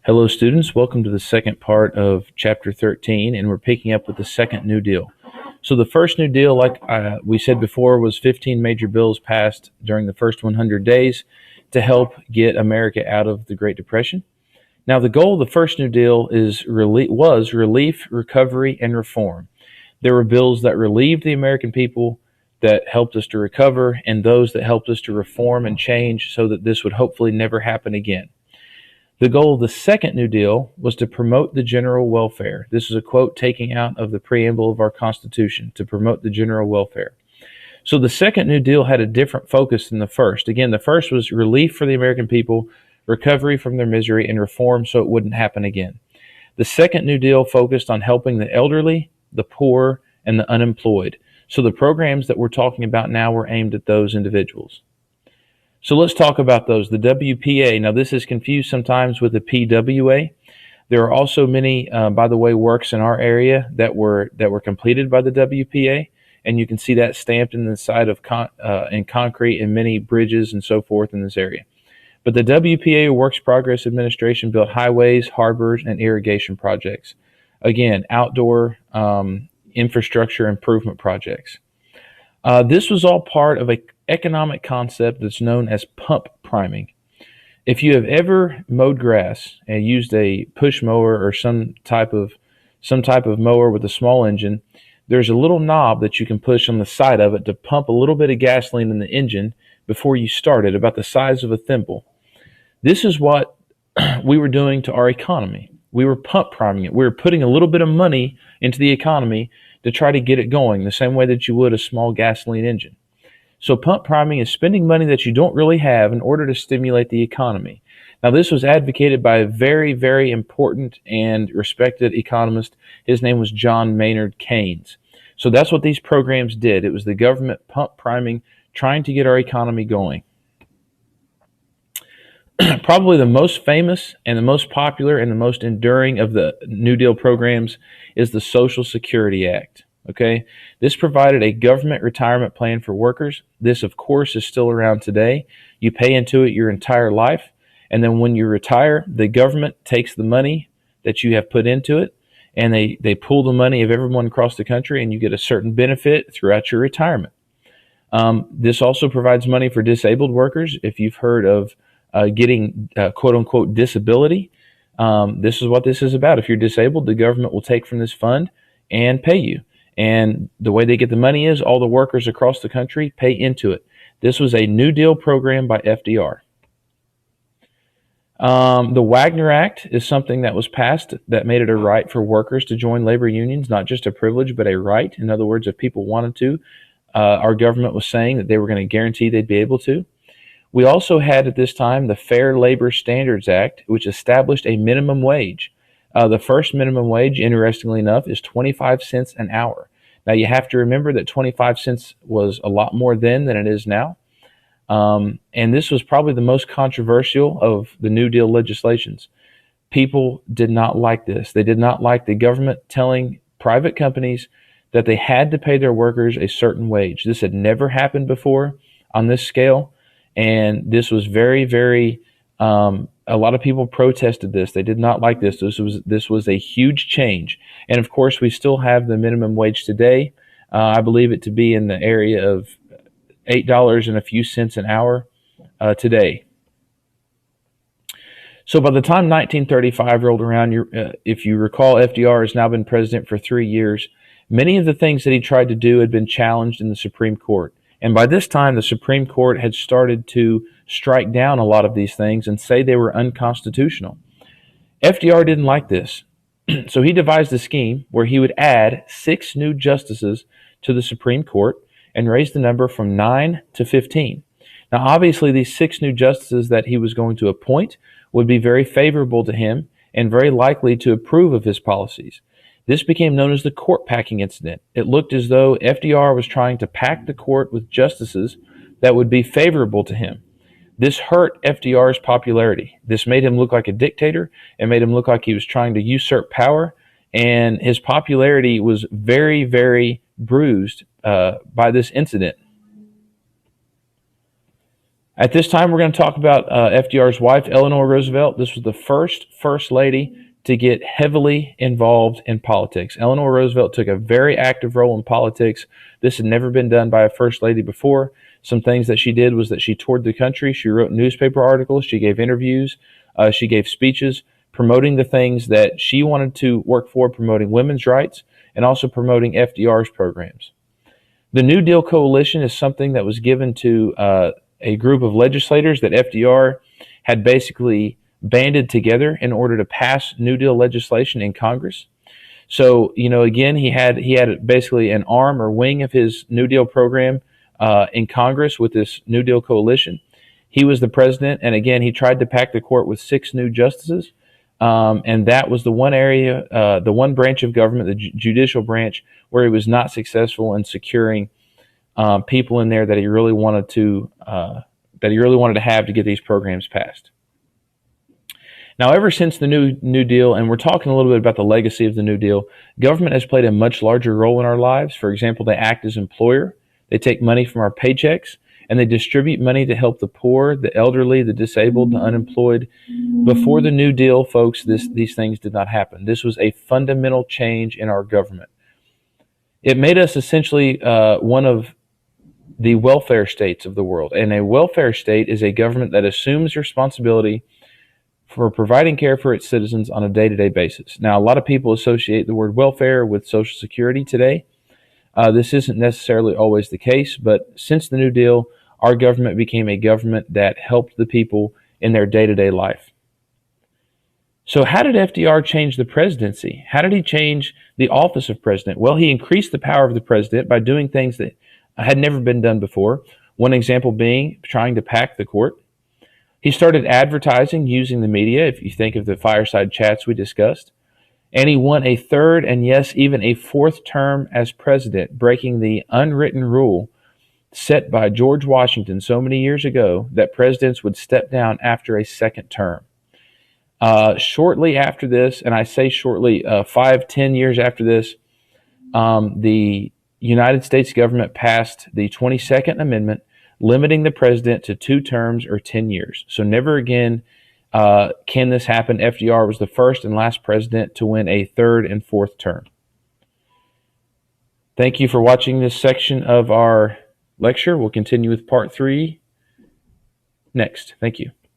Hello, students. Welcome to the second part of Chapter 13, and we're picking up with the second New Deal. So the first New Deal, like we said before, was 15 major bills passed during the first 100 days to help get America out of the Great Depression. Now, the goal of the first New Deal was relief, recovery, and reform. There were bills that relieved the American people, that helped us to recover, and those that helped us to reform and change so that this would hopefully never happen again. The goal of the second New Deal was to promote the general welfare. This is a quote taken out of the preamble of our Constitution, to promote the general welfare. So the second New Deal had a different focus than the first. Again, the first was relief for the American people, recovery from their misery, and reform so it wouldn't happen again. The second New Deal focused on helping the elderly, the poor, and the unemployed. So the programs that we're talking about now were aimed at those individuals. So let's talk about those. The WPA. Now, this is confused sometimes with the PWA. There are also many, by the way, works in our area that were completed by the WPA, and you can see that stamped in the side of in concrete in many bridges and so forth in this area. But the WPA, Works Progress Administration, built highways, harbors, and irrigation projects. Again, outdoor infrastructure improvement projects. This was all part of an economic concept that's known as pump priming. If you have ever mowed grass and used a push mower or some type of mower with a small engine, there's a little knob that you can push on the side of it to pump a little bit of gasoline in the engine before you start it, about the size of a thimble. This is what we were doing to our economy. We were pump priming it. We were putting a little bit of money into the economy to try to get it going, the same way that you would a small gasoline engine. So pump priming is spending money that you don't really have in order to stimulate the economy. Now, this was advocated by a very, very important and respected economist. His name was John Maynard Keynes. So that's what these programs did. It was the government pump priming, trying to get our economy going. Probably the most famous and the most popular and the most enduring of the New Deal programs is the Social Security Act. Okay, this provided a government retirement plan for workers. This, of course, is still around today. You pay into it your entire life, and then when you retire, the government takes the money that you have put into it, and they pull the money of everyone across the country, and you get a certain benefit throughout your retirement. This also provides money for disabled workers. If you've heard of getting quote-unquote disability, this is what this is about. If you're disabled, the government will take from this fund and pay you. And the way they get the money is all the workers across the country pay into it. This was a New Deal program by FDR. The Wagner Act is something that was passed that made it a right for workers to join labor unions, not just a privilege, but a right. In other words, if people wanted to, our government was saying that they were going to guarantee they'd be able to. We also had at this time the Fair Labor Standards Act, which established a minimum wage. The first minimum wage, interestingly enough, is 25 cents an hour. Now, you have to remember that 25 cents was a lot more then than it is now. And this was probably the most controversial of the New Deal legislations. People did not like this. They did not like the government telling private companies that they had to pay their workers a certain wage. This had never happened before on this scale. And this was very, very, a lot of people protested this. They did not like this. This was a huge change. And of course, we still have the minimum wage today. I believe it to be in the area of $8 and a few cents an hour today. So by the time 1935 rolled around, if you recall, FDR has now been president for 3 years. Many of the things that he tried to do had been challenged in the Supreme Court. And by this time, the Supreme Court had started to strike down a lot of these things and say they were unconstitutional. FDR didn't like this. So he devised a scheme where he would add 6 new justices to the Supreme Court and raise the number from 9 to 15. Now, obviously, these 6 new justices that he was going to appoint would be very favorable to him and very likely to approve of his policies. This became known as the court packing incident. It looked as though FDR was trying to pack the court with justices that would be favorable to him. This hurt FDR's popularity. This made him look like a dictator. It made him look like he was trying to usurp power. And his popularity was very, very bruised by this incident. At this time, we're going to talk about FDR's wife, Eleanor Roosevelt. This was the first lady to get heavily involved in politics. Eleanor Roosevelt took a very active role in politics. This had never been done by a first lady before. Some things that she did was that she toured the country. She wrote newspaper articles. She gave interviews. She gave speeches promoting the things that she wanted to work for, promoting women's rights and also promoting FDR's programs. The New Deal Coalition is something that was given to a group of legislators that FDR had basically banded together in order to pass New Deal legislation in Congress. So, again, he had basically an arm or wing of his New Deal program in Congress with this New Deal Coalition. He was the president, and again, he tried to pack the court with 6 new justices, and that was the one area, the one branch of government, the judicial branch, where he was not successful in securing people in there that he really wanted to have to get these programs passed. Now, ever since the New Deal, and we're talking a little bit about the legacy of the New Deal, government has played a much larger role in our lives. For example, they act as employer. They take money from our paychecks, and they distribute money to help the poor, the elderly, the disabled, the unemployed. Before the New Deal, folks, these things did not happen. This was a fundamental change in our government. It made us essentially one of the welfare states of the world. And a welfare state is a government that assumes responsibility for providing care for its citizens on a day-to-day basis. Now, a lot of people associate the word welfare with Social Security today. This isn't necessarily always the case, but since the New Deal, our government became a government that helped the people in their day-to-day life. So how did FDR change the presidency? How did he change the office of president? Well, he increased the power of the president by doing things that had never been done before. One example being trying to pack the court. He started advertising using the media, if you think of the fireside chats we discussed. And he won a 3rd and yes, even a 4th term as president, breaking the unwritten rule set by George Washington so many years ago that presidents would step down after a 2nd term. Shortly after this, and I say shortly, 5-10 years after this, the United States government passed the 22nd Amendment, limiting the president to 2 terms or 10 years. So never again can this happen. FDR was the first and last president to win a 3rd and 4th term. Thank you for watching this section of our lecture. We'll continue with part 3 next. Thank you.